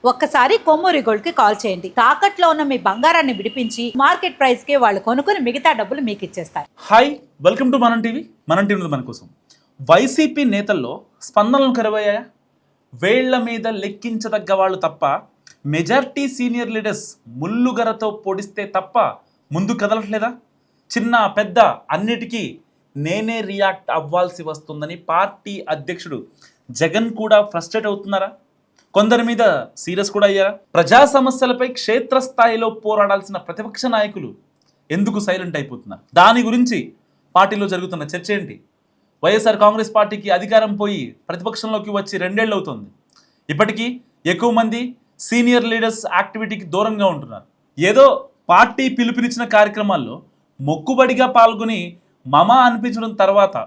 ఒక్కసారి కొమ్మూరి గోల్డ్ కి కాల్ చేయండి. తాకట్లో ఉన్న మీ బంగారాన్ని విడిపించి మార్కెట్ ప్రైస్ కి వాళ్ళు కొనుక్కుని మిగతా డబ్బులు మీకు ఇచ్చేస్తారు. హాయ్, వెల్కమ్ టు మనం టీవీ. మనం టీవీ మన కోసం. వైసీపీ నేతల్లో స్పందనలు కరువయ్యాయా? వేళ్ల మీద లెక్కించదగ్గ వాళ్ళు తప్ప మెజారిటీ సీనియర్ లీడర్స్ ముల్లుగరతో పొడిస్తే తప్ప ముందు కదలట్లేదా? చిన్న పెద్ద అన్నిటికీ నేనే రియాక్ట్ అవ్వాల్సి వస్తుందని పార్టీ అధ్యక్షుడు జగన్ కూడా ఫ్రస్ట్రేట్ అవుతున్నారా? కొందరి మీద సీరియస్ కూడా అయ్యారా? ప్రజా సమస్యలపై క్షేత్రస్థాయిలో పోరాడాల్సిన ప్రతిపక్ష నాయకులు ఎందుకు సైలెంట్ అయిపోతున్నారు? దాని గురించి పార్టీలో జరుగుతున్న చర్చ ఏంటి? వైఎస్ఆర్ కాంగ్రెస్ పార్టీకి అధికారం పోయి ప్రతిపక్షంలోకి వచ్చి 2 ఏళ్ళు అవుతుంది. ఇప్పటికీ ఎక్కువ మంది సీనియర్ లీడర్స్ యాక్టివిటీకి దూరంగా ఉంటున్నారు. ఏదో పార్టీ పిలుపునిచ్చిన కార్యక్రమాల్లో మొక్కుబడిగా పాల్గొని మమ అనిపించడం తర్వాత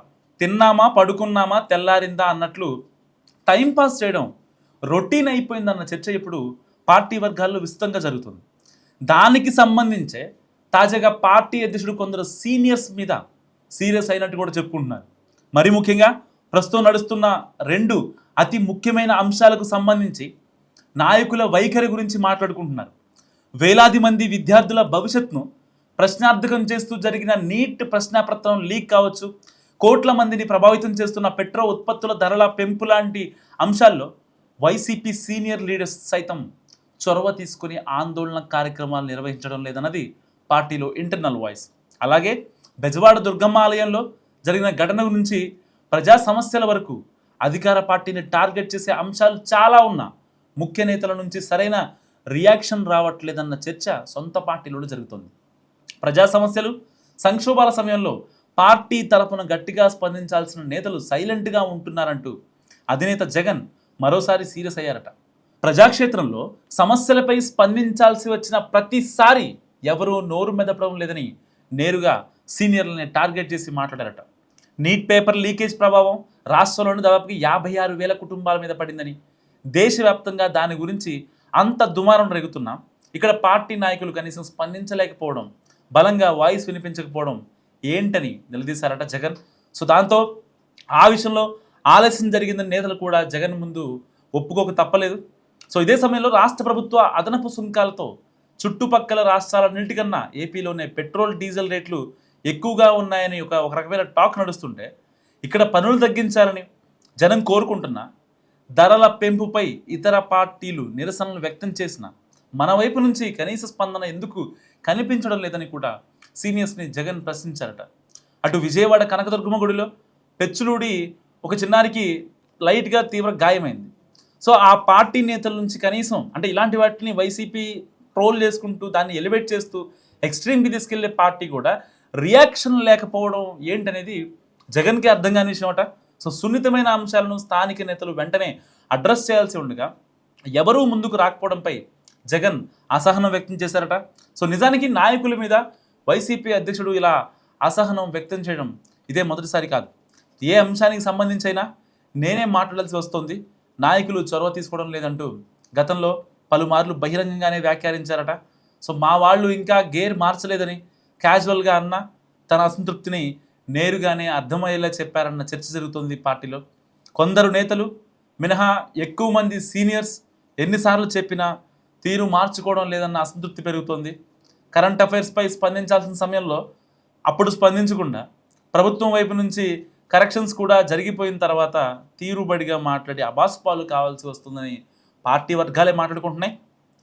తిన్నామా పడుకున్నామా తెల్లారిందా అన్నట్లు టైంపాస్ చేయడం రొటీన్ అయిపోయిందన్న చర్చ ఇప్పుడు పార్టీ వర్గాల్లో విస్తృతంగా జరుగుతుంది. దానికి సంబంధించే తాజాగా పార్టీ అధ్యక్షుడు కొందరు సీనియర్స్ మీద సీరియస్ అయినట్టు కూడా చెప్పుకుంటున్నారు. మరి ముఖ్యంగా ప్రస్తుతం నడుస్తున్న 2 అతి ముఖ్యమైన అంశాలకు సంబంధించి నాయకుల వైఖరి గురించి మాట్లాడుకుంటున్నారు. వేలాది మంది విద్యార్థుల భవిష్యత్తును ప్రశ్నార్థకం చేస్తూ జరిగిన నీట్ ప్రశ్నాపత్రం లీక్ కావచ్చు, కోట్ల మందిని ప్రభావితం చేస్తున్న పెట్రో ఉత్పత్తుల ధరల పెంపు లాంటి అంశాల్లో వైసీపీ సీనియర్ లీడర్స్ సైతం చొరవ తీసుకుని ఆందోళన కార్యక్రమాలు నిర్వహించడం లేదన్నది పార్టీలో ఇంటర్నల్ వాయిస్. అలాగే బెజవాడ దుర్గమ్మ ఆలయంలో జరిగిన ఘటన నుంచి ప్రజా సమస్యల వరకు అధికార పార్టీని టార్గెట్ చేసే అంశాలు చాలా ఉన్నా ముఖ్య నేతల నుంచి సరైన రియాక్షన్ రావట్లేదన్న చర్చ సొంత పార్టీలో జరుగుతుంది. ప్రజా సమస్యలు సంక్షోభాల సమయంలో పార్టీ తరఫున గట్టిగా స్పందించాల్సిన నేతలు సైలెంట్గా ఉంటున్నారంటూ అధినేత జగన్ మరోసారి సీరియస్ అయ్యారట. ప్రజాక్షేత్రంలో సమస్యలపై స్పందించాల్సి వచ్చిన ప్రతిసారి ఎవరూ నోరు మెదపడం లేదని నేరుగా సీనియర్లని టార్గెట్ చేసి మాట్లాడారట. నీట్ పేపర్ లీకేజ్ ప్రభావం రాష్ట్రంలోని దాదాపుగా 56,000 కుటుంబాల మీద పడిందని, దేశవ్యాప్తంగా దాని గురించి అంత దుమారం రేగుతున్నా ఇక్కడ పార్టీ నాయకులు కనీసం స్పందించలేకపోవడం, బలంగా వాయిస్ వినిపించకపోవడం ఏంటని నిలదీశారట జగన్. సో దాంతో ఆ విషయంలో ఆలస్యం జరిగిందని నేతలు కూడా జగన్ ముందు ఒప్పుకోక తప్పలేదు. సో ఇదే సమయంలో రాష్ట్ర ప్రభుత్వ అదనపు సుంకాలతో చుట్టుపక్కల రాష్ట్రాలన్నింటికన్నా ఏపీలోనే పెట్రోల్ డీజిల్ రేట్లు ఎక్కువగా ఉన్నాయని ఒక రకమైన టాక్ నడుస్తుంటే ఇక్కడ పనులు తగ్గించాలని జనం కోరుకుంటున్నా ధరల పెంపుపై ఇతర పార్టీలు నిరసనలు వ్యక్తం చేసిన మన వైపు నుంచి కనీస స్పందన ఎందుకు కనిపించడం లేదని కూడా సీనియర్స్ని జగన్ ప్రశ్నించారట. అటు విజయవాడ కనకదుర్గమ్మ గుడిలో పెచ్చులూడి ఒక చిన్నారికి లైట్గా తీవ్ర గాయమైంది. సో ఆ పార్టీ నేతల నుంచి కనీసం అంటే ఇలాంటి వాటిని వైసీపీ ట్రోల్ చేసుకుంటూ దాన్ని ఎలివేట్ చేస్తూ ఎక్స్ట్రీమ్కి తీసుకెళ్లే పార్టీ కూడా రియాక్షన్ లేకపోవడం ఏంటనేది జగన్కి అర్థం కాని విషయం అట. సో సున్నితమైన అంశాలను స్థానిక నేతలు వెంటనే అడ్రస్ చేయాల్సి ఉండగా ఎవరూ ముందుకు రాకపోవడంపై జగన్ అసహనం వ్యక్తం చేశారట. సో నిజానికి నాయకుల మీద వైసీపీ అధ్యక్షుడు ఇలా అసహనం వ్యక్తం చేయడం ఇదే మొదటిసారి కాదు. ఏ అంశానికి సంబంధించైనా నేనే మాట్లాడాల్సి వస్తుంది, నాయకులు చొరవ తీసుకోవడం లేదంటూ గతంలో పలుమార్లు బహిరంగంగానే వ్యాఖ్యానించారట. సో మా వాళ్ళు ఇంకా గేర్ మార్చలేదని క్యాజువల్గా అన్న తన అసంతృప్తిని నేరుగానే అర్థమయ్యేలా చెప్పారన్న చర్చ జరుగుతుంది పార్టీలో. కొందరు నేతలు మినహా ఎక్కువ మంది సీనియర్స్ ఎన్నిసార్లు చెప్పినా తీరు మార్చుకోవడం లేదన్న అసంతృప్తి పెరుగుతోంది. కరెంట్ అఫైర్స్పై స్పందించాల్సిన సమయంలో అప్పుడు స్పందించకుండా ప్రభుత్వం వైపు నుంచి కరెక్షన్స్ కూడా జరిగిపోయిన తర్వాత తీరుబడిగా మాట్లాడి అబాస్పాలు కావాల్సి వస్తుందని పార్టీ వర్గాలే మాట్లాడుకుంటున్నాయి.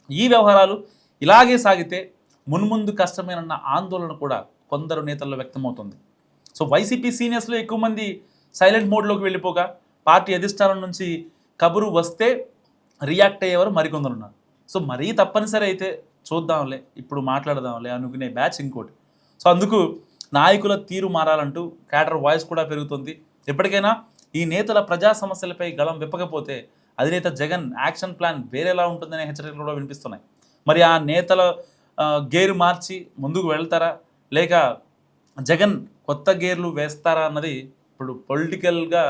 ఈ వ్యవహారాలు ఇలాగే సాగితే మున్ముందు కష్టమేనన్న ఆందోళన కూడా కొందరు నేతల్లో వ్యక్తమవుతుంది. సో వైసీపీ సీనియర్స్లో ఎక్కువ మంది సైలెంట్ మోడ్లోకి వెళ్ళిపోగా పార్టీ అధిష్టానం నుంచి కబురు వస్తే రియాక్ట్ అయ్యేవారు మరికొందరు ఉన్నారు. సో మరీ తప్పనిసరి అయితే చూద్దాంలే, ఇప్పుడు మాట్లాడదాంలే అనుకునే బ్యాచ్ ఇంకోటి. సో అందుకు నాయకుల తీరు మారాలంటూ క్యాడర్ వాయిస్ కూడా పెరుగుతుంది. ఎప్పటికైనా ఈ నేతల ప్రజా సమస్యలపై గళం విప్పకపోతే అధినేత జగన్ యాక్షన్ ప్లాన్ వేరేలా ఉంటుందనే హెచ్చరికలు కూడా వినిపిస్తున్నాయి. మరి ఆ నేతల గేరు మార్చి ముందుకు వెళ్తారా, లేక జగన్ కొత్త గేర్లు వేస్తారా అన్నది ఇప్పుడు పొలిటికల్గా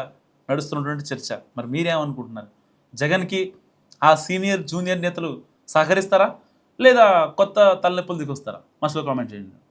నడుస్తున్నటువంటి చర్చ. మరి మీరేమనుకుంటున్నారు? జగన్కి ఆ సీనియర్ జూనియర్ నేతలు సహకరిస్తారా, లేదా కొత్త తలనొప్పులు దిగొస్తారా? మధ్యలో కామెంట్ చేయండి.